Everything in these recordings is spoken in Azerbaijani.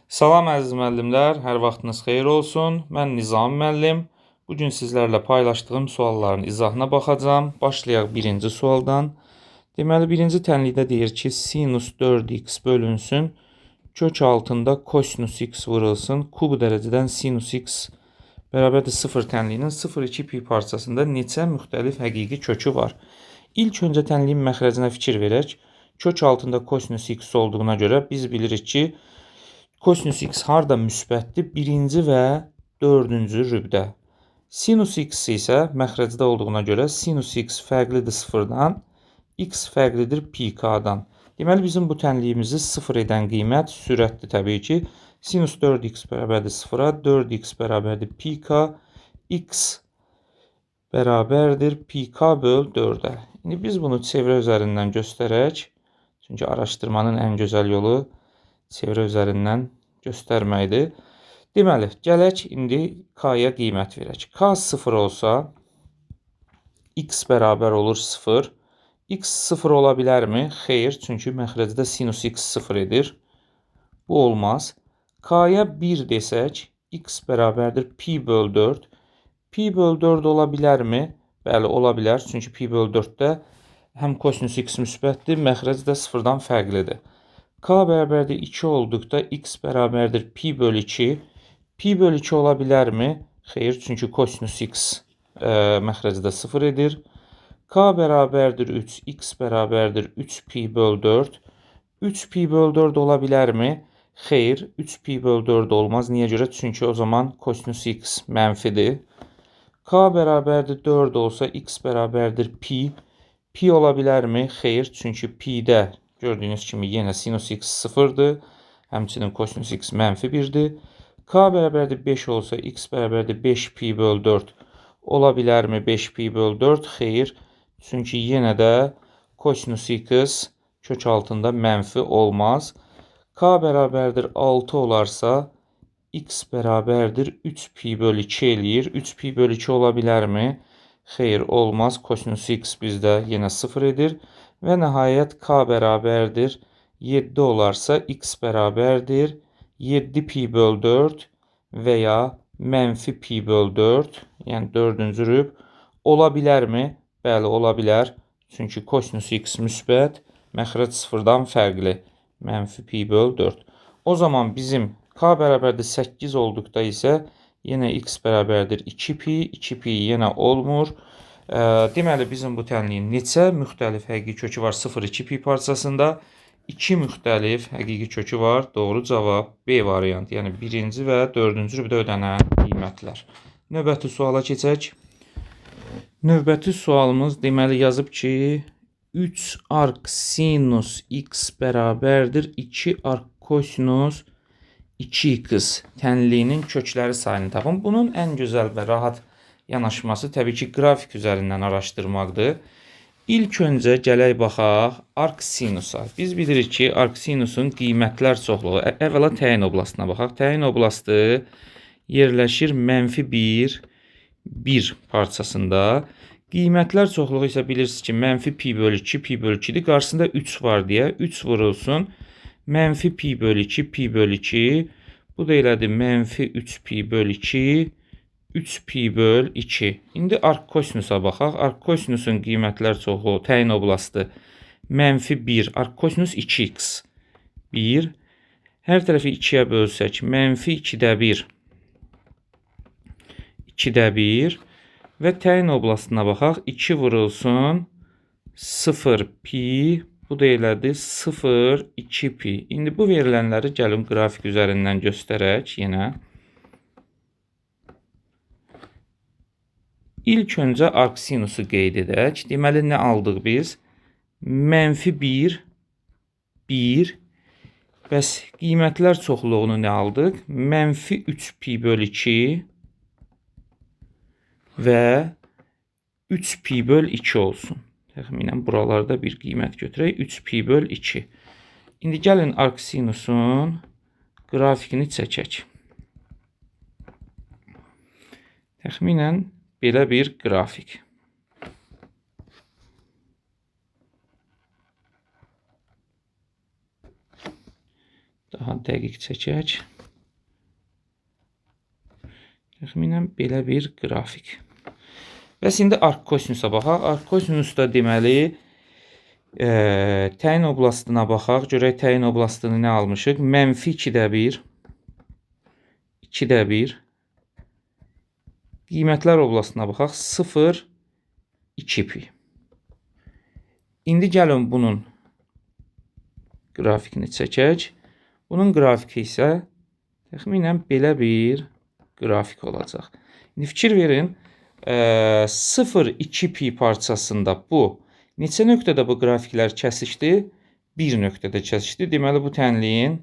Salam əziz müəllimlər, hər vaxtınız xeyir olsun. Mən Nizam müəllim. Bugün sizlərlə paylaşdığım sualların izahına baxacağam. Başlayaq birinci sualdan. Deməli, birinci tənlikdə deyir ki, sinus 4x bölünsün, kök altında kosinus x vurulsun, kub dərəcədən sinus x bərabərdir 0 tənliyinin 0,2 pi parçasında neçə müxtəlif həqiqi kökü var? İlk öncə tənliyin məxrəcinə fikir verək. Kök altında kosinus x olduğuna görə biz bilirik ki, kosinus x harda müsbətdir? Birinci və dördüncü rübdə. Sinus x isə məxrəcdə olduğuna görə sinus x fərqlidir sıfırdan, x fərqlidir pi k-dan. Deməli, bizim bu tənliyimizi sıfır edən qiymət sürətdir təbii ki. Sinus 4x bərabərdir sıfıra, 4x bərabərdir pi k, x bərabərdir pi k böl 4-ə. İndi biz bunu çevrə üzərindən göstərək. Çünki araşdırmanın ən gözəl yolu çevrə üzərindən göstərməkdir. Deməli, gələk indi k-ya qiymət verək. K 0 olsa, x bərabər olur 0. X 0 ola bilərmi? Xeyr, çünki məxrəcdə sinus x 0 edir. Bu olmaz. K-ya 1 desək, x bərabərdir pi böl 4. Pi böl 4 ola bilərmi? Bəli, ola bilər. Çünki pi böl 4-də həm kosinus x müsbətdir, məxrəc də 0-dan fərqlidir. K bərabərdir 2 olduqda x bərabərdir pi böl 2. Pi böl 2 ola bilərmi? Xeyr, çünki kosinus x məxrəcdə 0 edir. K bərabərdir 3, x bərabərdir 3 pi böl 4. 3 pi böl 4 ola bilərmi? Xeyr, 3 pi böl 4 olmaz. Niyə görə? Çünki o zaman kosinus x mənfidir. K bərabərdir 4 olsa, x bərabərdir pi. Pi ola bilərmi? Xeyr, çünki pi-də gördüyünüz kimi yenə sinus x 0-dır. Həmçinin kosinus x mənfi 1-dir. K bərabərdir 5 olsa, x bərabərdir 5 pi böl 4. Ola bilərmi 5 pi böl 4? Xeyr, çünki yenə də kosinus x kök altında mənfi olmaz. K bərabərdir 6 olarsa, x bərabərdir 3 pi böl 2 eləyir. 3 pi böl 2 ola bilərmi? Xeyr, olmaz. Kosinus x bizdə yenə 0 edir. Və nəhayət k bərabərdir 7 olarsa, x bərabərdir 7 pi böl 4 və ya mənfi pi böl 4, yəni 4-cü rüb. Ola bilərmi? Bəli, ola bilər. Çünki kosinus x müsbət, məxrəc 0-dan fərqli. Mənfi pi böl 4. O zaman bizim k bərabərdir 8 olduqda isə yenə x bərabərdir 2 pi, 2 pi yenə olmur. Deməli, bizim bu tənliyin neçə müxtəlif həqiqi kökü var 0,2 pi parçasında? 2 müxtəlif həqiqi kökü var. Doğru cavab B variantı. Yəni, birinci və dördüncü rübdə ödənən qiymətlər. Növbəti suala keçək. Növbəti sualımız deməli yazıb ki, 3 arc sinus x bərabərdir 2 arc kosinus 2x tənliyinin kökləri sayını tapın. Bunun ən gözəl və rahat yanaşması təbii ki, qrafik üzərindən araşdırmaqdır. İlk öncə gələk baxaq arc sinusa. Biz bilirik ki, arc sinusun qiymətlər çoxluğu. Əvvəla təyin oblastına baxaq. Təyin oblastı yerləşir mənfi 1, 1 parçasında. Qiymətlər çoxluğu isə bilirsiniz ki, mənfi pi böl 2, pi böl 2-dir. Qarşısında 3 var deyə 3 vurulsun. Mənfi pi böl 2, pi böl 2. Bu da elədir mənfi 3 pi böl 2, 3 pi böl 2. İndi arc kosinusa baxaq. Arc kosinusun qiymətlər çoxluğu, təyin oblastı mənfi 1, arc kosinus 2x. 1. Hər tərəfi 2-yə bölsək, mənfi 2-də 1, 2-də 1. Və təyin oblastına baxaq. 2 vurulsun, 0 pi, bu da elədir 0, 2 pi. İndi bu verilənləri gəlin qrafik üzərindən göstərək yenə. İlk öncə arc sinusu qeyd edək. Deməli, nə aldıq biz? Mənfi 1, 1. Bəs qiymətlər çoxluğunu nə aldıq? Mənfi 3 pi böl 2 və 3 pi böl 2 olsun. Təxminən buralarda bir qiymət götürək. 3 pi böl 2. İndi gəlin arc sinusun qrafikini çəkək. Təxminən belə bir qrafik. Daha dəqiq çəkək. Təxminən belə bir qrafik. Bəs indi arc kosinusa baxaq. Arc kosinusda deməli təyin oblastına baxaq. Görək təyin oblastını nə almışıq? -2/1, 2/1. Qiymətlər oblastına baxaq. 0, 2pi. İndi gəlin bunun qrafikini çəkək. Bunun qrafiki isə təxminən belə bir qrafik olacaq. İndi fikir verin. 0-2pi parçasında bu neçə nöqtədə bu qrafiklər kəsişdi? Bir nöqtədə kəsişdi. Deməli bu tənliyin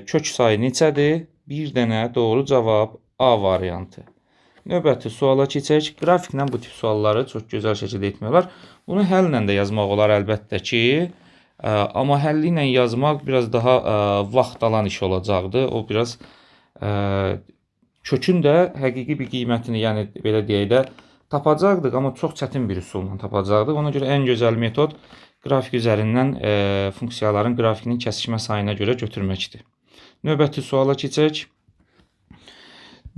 kök sayı neçədir? Bir dənə. Doğru cavab A variantı. Növbəti suala keçək. Qrafiklə bu tip sualları çox gözəl şəkildə etmək olar. Bunu həllə də yazmaq olar əlbəttə ki. Amma həlli ilə yazmaq biraz daha vaxt alan iş olacaqdı. O biraz kökün də həqiqi bir qiymətini, yəni belə deyək də tapacaqdıq, amma çox çətin bir üsulla tapacaqdıq. Ona görə ən gözəl metod qrafik üzərindən funksiyaların qrafikinin kəsişmə sayına görə götürməkdir. Növbəti suala keçək.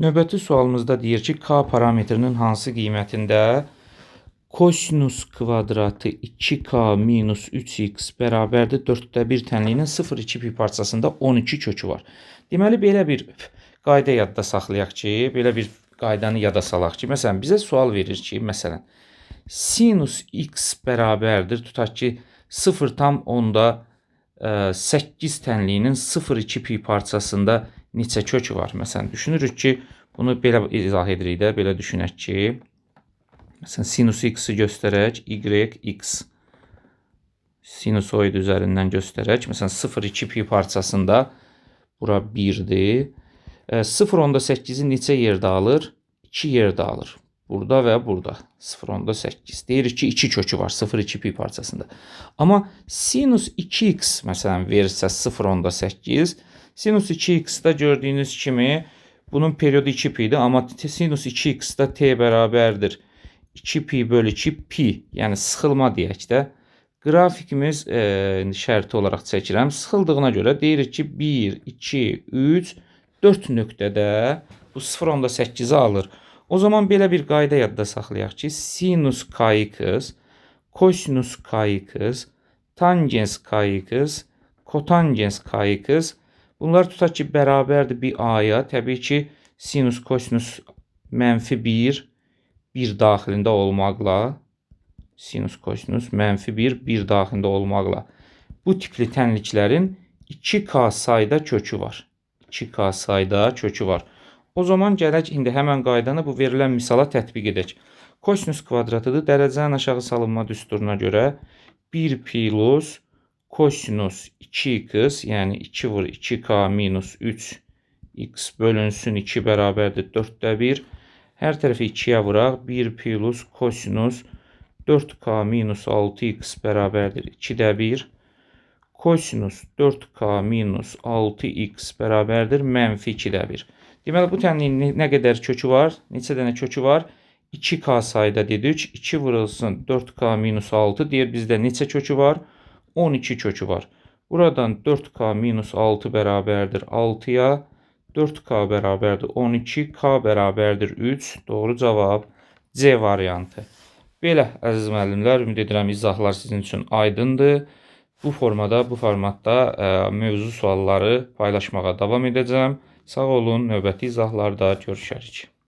Növbəti sualımızda deyir ki, K parametrinin hansı qiymətində kosinus kvadratı 2K minus 3x bərabərdir 4/1 tənliyinin 0,2pi parçasında 12 kökü var. Deməli, belə bir qayda yadda saxlayaq ki, belə bir qaydanı yada salaq ki, məsələn, bizə sual verir ki, məsələn, sinus x bərabərdir, tutaq ki, 0,8 tənliyinin 0,2pi parçasında neçə kökü var? Məsələn, düşünürük ki, bunu belə izah edirik də, belə düşünək ki, məsələn, sinus x-i göstərək, y(x) sinusoid üzərindən göstərək. Məsələn, 0,2pi parçasında bura 1'dir. 0,8'i neçə yerdə alır? 2 yerdə alır. Burada və burada. 0,8. Deyirik ki, 2 kökü var 0,2pi parçasında. Amma sinus 2x məsələn verirsə 0,8. Sinus 2x-da gördüyünüz kimi bunun periodu 2pi'dir. Amma sinus 2x-da t bərabərdir 2pi bölü 2pi. Yəni sıxılma deyək də. Qrafikimiz şərti olaraq çəkirəm. Sıxıldığına görə deyirik ki, 1, 2, 3, 4 nöqtədə bu 0,8'i alır. O zaman belə bir qayda yadda saxlayaq ki, sinus kx, kosinus kx, tangens kx, kotangens kx bunlar tutaq ki, bərabərdir bir a'ya. Təbii ki, sinus kosinus -1 1 daxilində olmaqla sinus kosinus -1 1 daxilində olmaqla bu tipli tənliklərin 2k sayda kökü var. 2k sayda kökü var. O zaman gələk indi həmən qaydanı bu verilən misala tətbiq edək. Kosinus kvadratıdır. Dərəcənin aşağı salınma düsturuna görə 1 plus kosinus 2x, yəni 2 vur 2k minus 3x bölünsün 2 bərabərdir 4/1. Hər tərəfi 2'yə vuraq. 1 plus kosinus 4k minus 6x bərabərdir 2/1. Kosinus 4k minus 6x bərabərdir -2/1. Deməli, bu tənliyin nə qədər kökü var? Neçə dənə kökü var? 2k sayda dedik. 2 vurulsun 4k minus 6 deyir. Bizdə neçə kökü var? 12 kökü var. Buradan 4k minus 6 bərabərdir 6'ya. 4k bərabərdir 12. K bərabərdir 3. Doğru cavab C variantı. Belə, əziz müəllimlər, ümid edirəm izahlar sizin üçün aydındır. Bu formatda mövzu sualları paylaşmağa davam edəcəm. Sağ olun, növbəti izahlarda görüşərik.